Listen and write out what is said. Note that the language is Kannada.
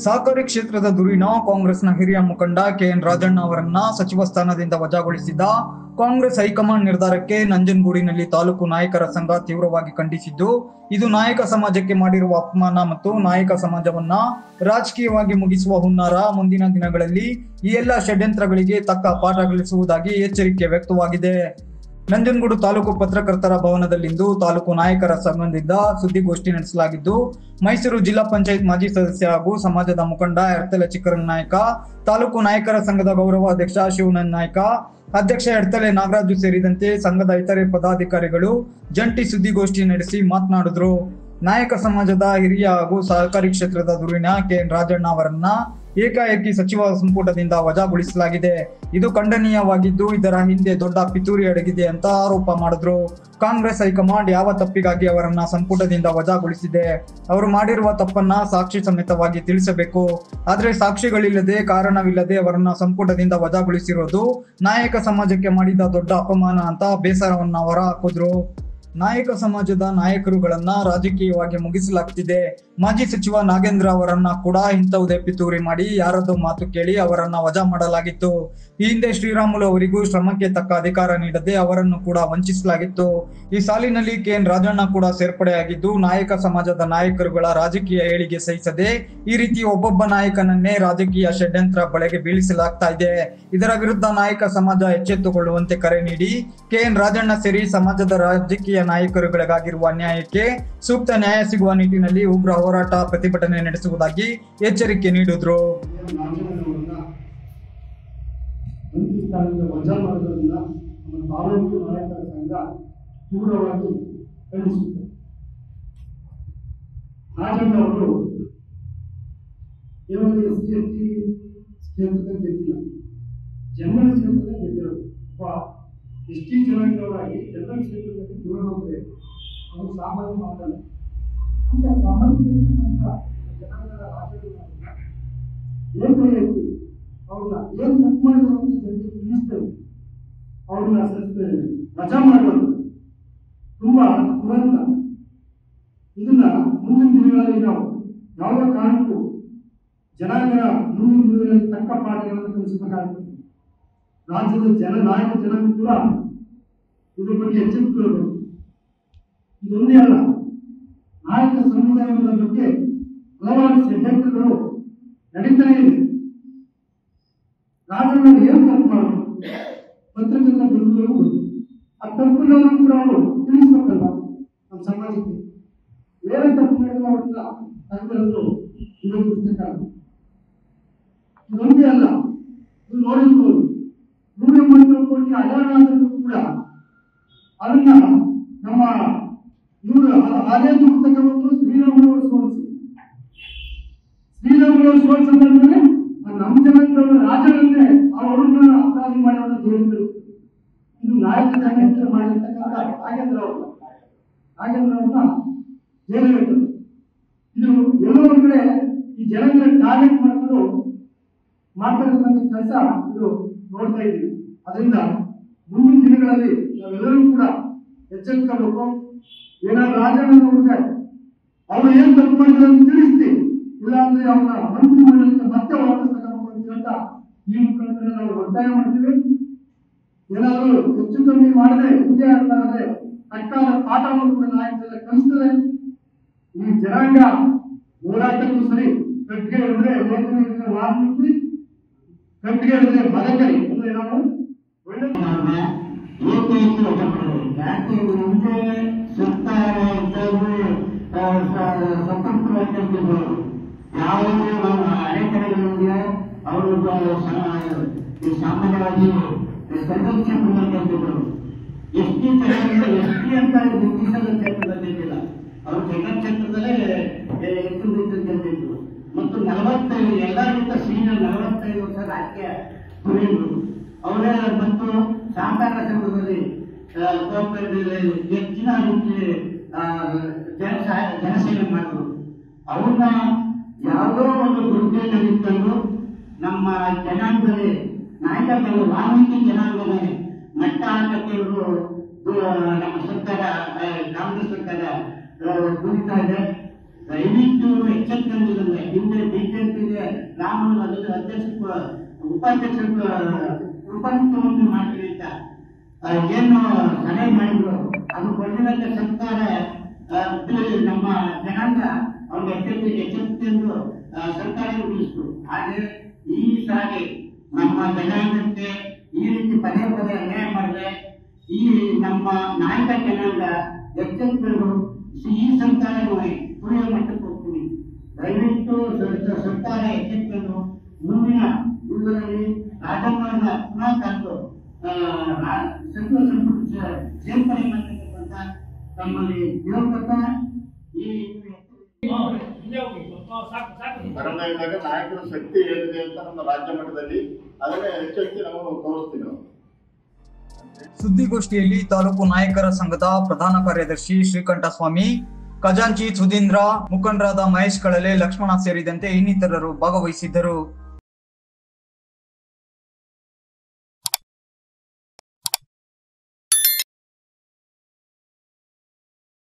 ಸಹಕಾರಿ ಕ್ಷೇತ್ರದ ಧುರೀಣ ಕಾಂಗ್ರೆಸ್ನ ಹಿರಿಯ ಮುಖಂಡ ಕೆಎನ್ ರಾಜಣ್ಣ ಅವರನ್ನ ಸಚಿವ ಸ್ಥಾನದಿಂದ ವಜಾಗೊಳಿಸಿದ ಕಾಂಗ್ರೆಸ್ ಹೈಕಮಾಂಡ್ ನಿರ್ಧಾರಕ್ಕೆ ನಂಜನಗೂಡಿನಲ್ಲಿ ತಾಲೂಕು ನಾಯಕರ ಸಂಘ ತೀವ್ರವಾಗಿ ಖಂಡಿಸಿದ್ದು, ಇದು ನಾಯಕ ಸಮಾಜಕ್ಕೆ ಮಾಡಿರುವ ಅಪಮಾನ ಮತ್ತು ನಾಯಕ ಸಮಾಜವನ್ನ ರಾಜಕೀಯವಾಗಿ ಮುಗಿಸುವ ಹುನ್ನಾರ. ಮುಂದಿನ ದಿನಗಳಲ್ಲಿ ಈ ಎಲ್ಲ ಷಡ್ಯಂತ್ರಗಳಿಗೆ ತಕ್ಕ ಪಾಠ ಕಲಿಸುವುದಾಗಿ ಎಚ್ಚರಿಕೆ ವ್ಯಕ್ತವಾಗಿದೆ. ನಂಜನಗೂಡು ತಾಲೂಕು ಪತ್ರಕರ್ತರ ಭವನದಲ್ಲಿಂದು ತಾಲೂಕು ನಾಯಕರ ಸಂಘದಿಂದ ಸುದ್ದಿಗೋಷ್ಠಿ ನಡೆಸಲಾಗಿದ್ದು, ಮೈಸೂರು ಜಿಲ್ಲಾ ಪಂಚಾಯತ್ ಮಾಜಿ ಸದಸ್ಯ ಹಾಗೂ ಸಮಾಜದ ಮುಖಂಡ ಎಡ್ತಲೆ ಚಿಕ್ಕರನ್ ನಾಯಕ, ತಾಲೂಕು ನಾಯಕರ ಸಂಘದ ಗೌರವ ಅಧ್ಯಕ್ಷ ಶಿವನಂದ್ ನಾಯ್ಕ, ಅಧ್ಯಕ್ಷ ಎಡ್ತಲೆ ನಾಗರಾಜು ಸೇರಿದಂತೆ ಸಂಘದ ಇತರೆ ಪದಾಧಿಕಾರಿಗಳು ಜಂಟಿ ಸುದ್ದಿಗೋಷ್ಠಿ ನಡೆಸಿ ಮಾತನಾಡಿದ್ರು. ನಾಯಕ ಸಮಾಜದ ಹಿರಿಯ ಹಾಗೂ ಸಹಕಾರಿ ಕ್ಷೇತ್ರದ ಧುರೀಣ ಕೆಎನ್ ರಾಜಣ್ಣ ಅವರನ್ನ ಏಕಾಏಕಿ ಸಚಿವ ಸಂಪುಟದಿಂದ ವಜಾಗೊಳಿಸಲಾಗಿದೆ. ಇದು ಖಂಡನೀಯವಾಗಿದ್ದು, ಇದರ ಹಿಂದೆ ದೊಡ್ಡ ಪಿತೂರಿ ಅಡಗಿದೆ ಅಂತ ಆರೋಪ ಮಾಡಿದ್ರು. ಕಾಂಗ್ರೆಸ್ ಹೈಕಮಾಂಡ್ ಯಾವ ತಪ್ಪಿಗಾಗಿ ಅವರನ್ನ ಸಂಪುಟದಿಂದ ವಜಾಗೊಳಿಸಿದೆ, ಅವರು ಮಾಡಿರುವ ತಪ್ಪನ್ನ ಸಾಕ್ಷಿ ಸಮೇತವಾಗಿ ತಿಳಿಸಬೇಕು. ಆದ್ರೆ ಸಾಕ್ಷಿಗಳಿಲ್ಲದೆ, ಕಾರಣವಿಲ್ಲದೆ ಅವರನ್ನ ಸಂಪುಟದಿಂದ ವಜಾಗೊಳಿಸಿರೋದು ನಾಯಕ ಸಮಾಜಕ್ಕೆ ಮಾಡಿದ ದೊಡ್ಡ ಅಪಮಾನ ಅಂತ ಬೇಸರವನ್ನ ಹೊರ ಹಾಕಿದ್ರು. ನಾಯಕ ಸಮಾಜದ ನಾಯಕರುಗಳನ್ನ ರಾಜಕೀಯವಾಗಿ ಮುಗಿಸಲಾಗ್ತಿದೆ. ಮಾಜಿ ಸಚಿವ ನಾಗೇಂದ್ರ ಅವರನ್ನ ಕೂಡ ಇಂಥವುದೇ ಪಿತೂರಿ ಮಾಡಿ ಯಾರದ್ದು ಮಾತು ಕೇಳಿ ಅವರನ್ನ ವಜಾ ಮಾಡಲಾಗಿತ್ತು. ಈ ಹಿಂದೆ ಶ್ರೀರಾಮುಲು ಅವರಿಗೂ ಶ್ರಮಕ್ಕೆ ತಕ್ಕ ಅಧಿಕಾರ ನೀಡದೆ ಅವರನ್ನು ಕೂಡ ವಂಚಿಸಲಾಗಿತ್ತು. ಈ ಸಾಲಿನಲ್ಲಿ ಕೆಎನ್ ರಾಜಣ್ಣ ಕೂಡ ಸೇರ್ಪಡೆಯಾಗಿದ್ದು, ನಾಯಕ ಸಮಾಜದ ನಾಯಕರುಗಳ ರಾಜಕೀಯ ಏಳಿಗೆ ಸಹಿಸದೆ ಈ ರೀತಿ ಒಬ್ಬೊಬ್ಬ ನಾಯಕನನ್ನೇ ರಾಜಕೀಯ ಷಡ್ಯಂತ್ರ ಬಲೆಗೆ ಬೀಳಿಸಲಾಗ್ತಾ ಇದೆ. ಇದರ ವಿರುದ್ಧ ನಾಯಕ ಸಮಾಜ ಎಚ್ಚೆತ್ತುಕೊಳ್ಳುವಂತೆ ಕರೆ ನೀಡಿ ಕೆಎನ್ ರಾಜಣ್ಣ ಸೇರಿ ಸಮಾಜದ ರಾಜಕೀಯ ನಾಯಕರುಗಳಿಗಾಗಿರುವ ಅನ್ಯಾಯಕ್ಕೆ ಸೂಕ್ತ ನ್ಯಾಯ ಸಿಗುವ ನಿಟ್ಟಿನಲ್ಲಿ ಉಗ್ರ ಹೋರಾಟ ಪ್ರತಿಭಟನೆ ನಡೆಸುವುದಾಗಿ ಎಚ್ಚರಿಕೆ ನೀಡಿದ್ರು. ವಜಾ ಮಾಡೋದ್ರಿಂದ ನಮ್ಮ ತಾಲೂಕು ನಾಯಕರ ಸಂಘ ತೀವ್ರವಾಗಿ ಖಂಡಿಸುತ್ತೆ. ರಾಜಣ್ಣ ಅವರು ಕೇವಲ SC/ST ಕ್ಷೇತ್ರದಲ್ಲಿ ಗೆದ್ದಿಲ್ಲ, ಜನರಲ್ ಕ್ಷೇತ್ರದಲ್ಲಿ ಗೆದ್ದಿರೋದು. ST ಜನಾಂಗದವರಾಗಿ ಜನರಲ್ ಕ್ಷೇತ್ರದಲ್ಲಿ ಗೆಲ್ಲೋದ್ರೆ ಅವರು ಸಾಮಾನ್ಯ ಮಾತಲ್ಲ. ಅಂತ ಸಾಮಾನ್ಯವಾಗಿರ್ತಕ್ಕಂಥ ಜನಾಂಗದ ರಾಜಕೀಯ ಏಕೈಕಿ ಅವ್ರನ್ನ ಏನ್ ತಪ್ಪು ಮಾಡಿದ್ರು ಅಂತ ಜನರಿಗೆ ತಿಳಿಸ್ತೇವೆ. ಅವ್ರನ್ನ ವಜಾ ಮಾಡೋದು ತುಂಬಾ ದುರಂತ. ಇದನ್ನ ಮುಂದಿನ ದಿನಗಳಲ್ಲಿ ನಾವು ಯಾವುದೇ ಕಾರಣಕ್ಕೂ ಜನಾಂಗ ಮುಂದಿನ ದಿನಗಳಲ್ಲಿ ತಕ್ಕ ಪಾಠಗಳನ್ನು ಕಲಿಸಬೇಕಾಗುತ್ತದೆ. ರಾಜ್ಯದ ನಾಯಕ ಜನಾಂಗ ಕೂಡ ಇದ್ರ ಬಗ್ಗೆ ಎಚ್ಚೆತ್ತುಕೊಳ್ಳಬೇಕು. ಇದೊಂದೇ ಅಲ್ಲ, ನಾಯಕ ಸಮುದಾಯದ ಬಗ್ಗೆ ಹಲವಾರು ಷಡ್ಯಂತ್ರಗಳು ನಡೀತಾನೆ ಇದೆ. ರಾಜಣ್ಣ ಏನು ತಪ್ಪು ಮಾಡೋದು ಪತ್ರಕರ್ತರ ಬಂಧುಗಳು ಗೊತ್ತು. ಆ ತಪ್ಪುಗಳನ್ನು ಕೂಡ ಅವರು ತಿಳಿಸ್ಬೇಕಲ್ಲ ನಮ್ಮ ಸಮಾಜಕ್ಕೆ. ಬೇರೆ ತಪ್ಪು ಮಾಡಿದ್ರು ಅವ್ರನ್ನ ತಂದಿರೋದು ಇದೊಂದು ಪುಸ್ತಕ. ಇದೊಂದೇ ಅಲ್ಲ, ಇದು ನೋಡಿರ್ಬೋದು 180 ಕೋಟಿ ಹಗರಣಾದರೂ ಕೂಡ ಅದನ್ನ ನಮ್ಮ ಇವರು ಅದೇ ಪುಸ್ತಕ ಬಂದು ಶ್ರೀರಾಮುಲು ಸೋಲಿಸಿ, ಶ್ರೀರಾಮುಲು ಸೋಲಿಸೋದಂದ್ರೆ ನಮ್ಮ ಜನಾಂಗದವರ ರಾಜರನ್ನೇ ಅವರನ್ನ ಅಪರಾಧ ಮಾಡೋಣ ಹೇಳಿದ್ರು. ಇದು ನಾಯಕ ಸಂಘ ಮಾಡಿರ್ತಕ್ಕಂಥ ನಾಗೇಂದ್ರ ಅವ್ರನ್ನ ಜೈಲಿಗೆ. ಇದು ಎಲ್ಲೋ ಒಂದ್ ಕಡೆ ಈ ಜನಗಳ ಟಾರ್ಗೆಟ್ ಮಾಡಿದ್ರು ಮಾತಾಡತಕ್ಕಂಥ ಕೆಲಸ ಇದು ನೋಡ್ತಾ ಇದ್ದೀವಿ. ಅದರಿಂದ ಮುಂದಿನ ದಿನಗಳಲ್ಲಿ ನಾವೆಲ್ಲರೂ ಕೂಡ ಎಚ್ಚೆತ್ತಬೇಕು. ಏನಾದ್ರು ರಾಜಣ್ಣ ನೋಡಿದ್ರೆ ಅವ್ರು ಏನ್ ತಪ್ಪು ಮಾಡಿದ್ರು ಅಂತ ತಿಳಿಸ್ತೀವಿ, ಇಲ್ಲಾಂದ್ರೆ ಅವನ ಮಂತ್ರಿ ಮಂಡಲಕ್ಕೆ ಮತ್ತೆ ವಾಪಸ್ ತಗೊಂಡು ಅಂತ ಈ ಮುಖಾಂತರ ನಾವು ಒತ್ತಾಯ ಮಾಡ್ತೀವಿ. ಏನಾದ್ರು ಹೆಚ್ಚು ಕಮ್ಮಿ ಮಾಡದೆ ಪೂಜೆ ಆಗ್ತಾದ್ರೆ ತಕ್ಕಾದ ಪಾಠವನ್ನು ಕೂಡ ನಾಯಕರೆಲ್ಲ ಕಲಿಸ್ತದೆ. ಈ ಜನಾಂಗ ಹೋರಾಟಕ್ಕೂ ಸರಿ, ಕಟ್ಟಿಗೆ ಹಿಡಿದ್ರೆ ವಾಲ್ಮೀಕಿ, ಕಟ್ಟಿಗೆ ಹಿಡಿದ್ರೆ ಮದಕರಿ ಅಂದ್ರೆ ನಾವು ಒಳ್ಳೆ ಮುಂದೆ ಸರ್ಕಾರ ಸ್ವತಂತ್ರವಾಗಿರ್ತಿದ್ರು. ಯಾವುದೇ ನಾವು ಅಡೆತಡೆಗಳಿದೆಯೋ ಅವರು ಸಾಮಾನ್ಯವಾಗಿ ಸಂರಕ್ಷಿಸಿದ್ರು. ST ಅಂತ ಗುರುತಿಸದ ಕ್ಷೇತ್ರದಲ್ಲಿ ಇದ್ದಿಲ್ಲ, ಅವರು ಜನರಲ್ ಕ್ಷೇತ್ರದಲ್ಲೇ ಗೆದ್ದಿದ್ರು. ಮತ್ತು 45 ಎಲ್ಲರಿಗಿಂತ ಸೀನಿಯರ್ 45 ವರ್ಷ ರಾಜಕೀಯ ಧುರೀಣರು ಅವರೇ. ಮತ್ತು ಸಹಕಾರ ಸಂಘದಲ್ಲಿ ಹೆಚ್ಚಿನ ರೀತಿ ಜನಸೇವೆ ಮಾಡಿದ್ರು. ಅವ್ರನ್ನ ಯಾವುದೋ ಒಂದು ದುರ್ಗದಲ್ಲಿ ಇಟ್ಕೊಂಡು ನಮ್ಮ ಜನಾಂಗದಲ್ಲಿ ನಾಯಕರು ವಾಲ್ಮೀಕಿ ಜನಾಂಗದಲ್ಲಿ ಮಟ್ಟ ಹಾಕಕ್ಕೆ ನಮ್ಮ ಸರ್ಕಾರ ಕಾಂಗ್ರೆಸ್ ಸರ್ಕಾರ ದುಡಿತಾ ಇದೆ. ದಯವಿಟ್ಟು ಎಚ್ಚೆತ್ತುಕೊಂಡಿಲ್ಲ. ಹಿಂದೆ ಬಿಜೆಪಿಗೆ ರಾಮನ ಉಪಾಧ್ಯಕ್ಷ ಉಪಮುಖ್ಯಮಂತ್ರಿ ಮಾಡ್ತೀವಿ ಅಂತ ಏನು ಸಲಹೆ ಮಾಡಿದ್ರು, ಅದು ಕೊಟ್ಟಿದ್ದ ಸರ್ಕಾರ ನಮ್ಮ ಜನಾಂಗ ಅವ್ರ ಎಚ್ಚೆತ್ತುಕೊಂಡು ಸರ್ಕಾರ ಉಳಿಸಿತು. ಹಾಗೆ ಈ ಸಾರಿ ನಮ್ಮ ಜನಾಂಗಕ್ಕೆ ಈ ರೀತಿ ಪದೇ ಪದೇ ಅನ್ಯಾಯ ಮಾಡಿದ್ರೆ ಈ ನಮ್ಮ ನಾಯಕ ಜನಾಂಗ ಎಚ್ಚೆತ್ತುಕೊಂಡು ಈ ಸರ್ಕಾರ ತುಳಿಯುವ ಮಟ್ಟಕ್ಕೆ ಹೋಗ್ತೀವಿ. ದಯವಿಟ್ಟು ಸರ್ಕಾರ ಎಚ್ಚೆತ್ತುಕೊಂಡು ಮುಂದಿನ ದಿನಗಳಲ್ಲಿ ರಾಜಣ್ಣವರನ್ನ ಪುನಃ ತಂದು ಸಚಿವ ಸಂಪುಟ ಸೇರ್ಪಡೆ ಮಾಡತಕ್ಕಂತ ತಮ್ಮಲ್ಲಿ ದೇವಕತ್ತ ಈ ಬರಲಿದ್ದಾಗ ನಾಯಕರ ಶಕ್ತಿ ಏನಿದೆ ಅಂತ ನಮ್ಮ ರಾಜ್ಯ ಮಟ್ಟದಲ್ಲಿ ಅದನ್ನೇ ಹೆಚ್ಚೆಚ್ಚು ನಾವು ತೋರಿಸ್ತೀವಿ. ಸುದ್ದಿಗೋಷ್ಠಿಯಲ್ಲಿ ತಾಲೂಕು ನಾಯಕರ ಸಂಘದ ಪ್ರಧಾನ ಕಾರ್ಯದರ್ಶಿ ಶ್ರೀಕಂಠಸ್ವಾಮಿ, ಖಜಾಂಚಿ ಸುಧೀಂದ್ರ, ಮುಖಂಡರಾದ ಮಹೇಶ್ ಕಳಲೆ, ಲಕ್ಷ್ಮಣ ಸೇರಿದಂತೆ ಇನ್ನಿತರರು ಭಾಗವಹಿಸಿದ್ದರು.